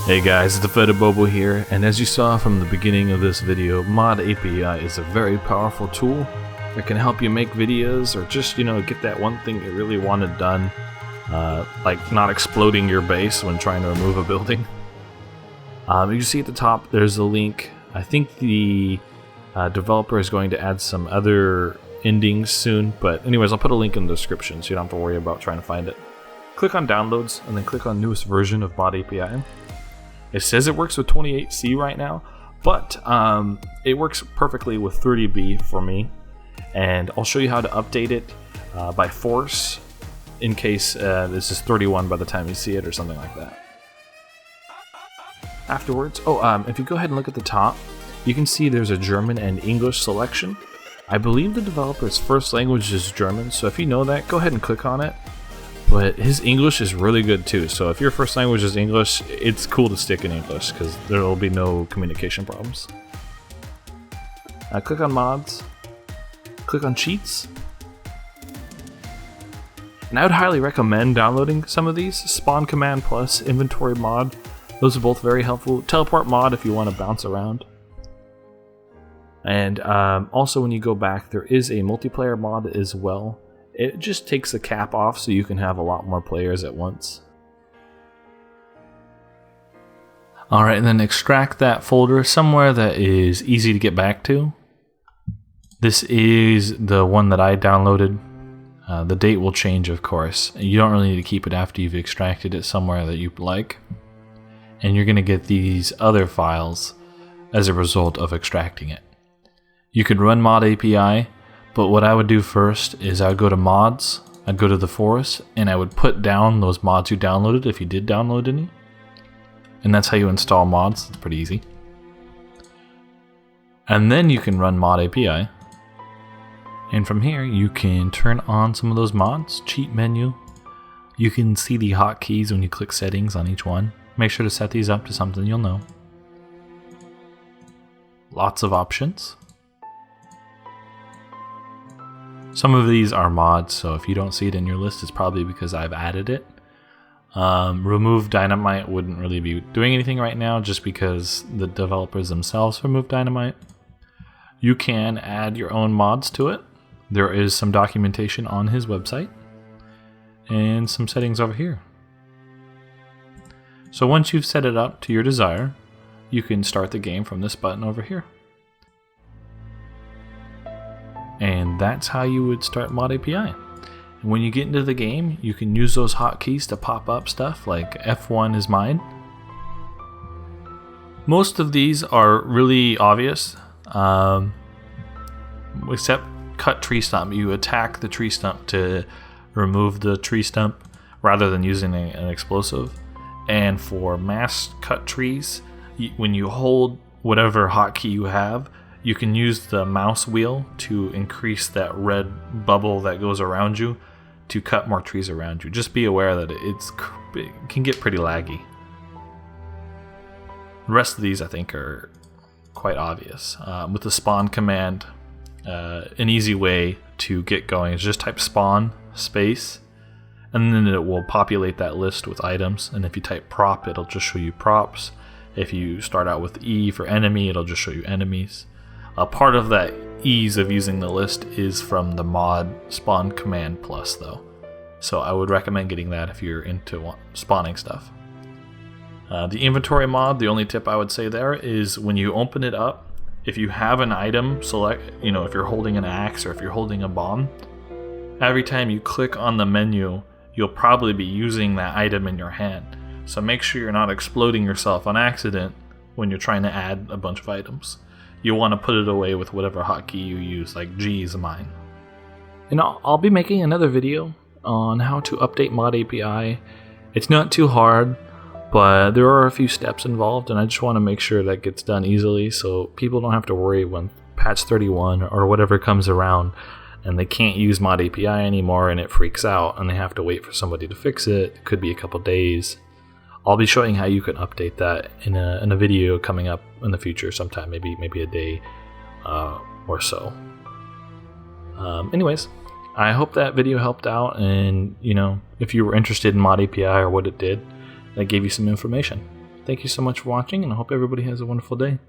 Hey guys, it's the Bobo here, and as you saw from the beginning of this video, ModAPI is a very powerful tool that can help you make videos or just, get that one thing you really wanted done, like not exploding your base when trying to remove a building. You can see at the top there's a link. I think the developer is going to add some other endings soon, but anyways, I'll put a link in the description so you don't have to worry about trying to find it. Click on downloads and then click on newest version of ModAPI. It says it works with 28C right now, but it works perfectly with 30B for me, and I'll show you how to update it by force in case this is 31 by the time you see it or something like that. Afterwards, if you go ahead and look at the top, you can see there's a German and English selection. I believe the developer's first language is German, so if you know that, go ahead and click on it. But his English is really good too, so if your first language is English, it's cool to stick in English because there will be no communication problems. Click on mods, click on cheats, and I would highly recommend downloading some of these. Spawn command plus inventory mod, those are both very helpful. Teleport mod if you want to bounce around. And also when you go back, there is a multiplayer mod as well. It just takes the cap off so you can have a lot more players at once. Alright, and then extract that folder somewhere that is easy to get back to. This is the one that I downloaded. The date will change, of course. You don't really need to keep it after you've extracted it somewhere that you like. And you're going to get these other files as a result of extracting it. You could run ModAPI, but what I would do first is I would go to mods, I'd go to the forest, and I would put down those mods you downloaded if you did download any. And that's how you install mods. It's pretty easy. And then you can run ModAPI. And from here you can turn on some of those mods, cheat menu. You can see the hotkeys when you click settings on each one. Make sure to set these up to something you'll know. Lots of options. Some of these are mods, so if you don't see it in your list, it's probably because I've added it. Remove dynamite wouldn't really be doing anything right now just because the developers themselves remove dynamite. You can add your own mods to it. There is some documentation on his website and some settings over here. So once you've set it up to your desire, you can start the game from this button over here. And that's how you would start ModAPI. And when you get into the game, you can use those hotkeys to pop up stuff like F1 is mine. Most of these are really obvious, except cut tree stump. You attack the tree stump to remove the tree stump rather than using an explosive. And for mass cut trees, when you hold whatever hotkey you have, you can use the mouse wheel to increase that red bubble that goes around you to cut more trees around you. Just be aware that it can get pretty laggy. The rest of these I think are quite obvious. With the spawn command, an easy way to get going is just type spawn space, and then it will populate that list with items. And if you type prop, it'll just show you props. If you start out with E for enemy, it'll just show you enemies. A part of that ease of using the list is from the mod spawn command plus though. So I would recommend getting that if you're into spawning stuff. The inventory mod, the only tip I would say there is when you open it up, if you have an item select, if you're holding an axe or if you're holding a bomb, every time you click on the menu, you'll probably be using that item in your hand. So make sure you're not exploding yourself on accident when you're trying to add a bunch of items. You want to put it away with whatever hotkey you use, like G is mine. And I'll be making another video on how to update ModAPI. It's not too hard, but there are a few steps involved, and I just want to make sure that gets done easily so people don't have to worry when patch 31 or whatever comes around and they can't use ModAPI anymore and it freaks out and they have to wait for somebody to fix it. It could be a couple days. I'll be showing how you can update that in a video coming up in the future sometime, maybe a day or so. Anyways, I hope that video helped out, and if you were interested in ModAPI or what it did, that gave you some information. Thank you so much for watching, and I hope everybody has a wonderful day.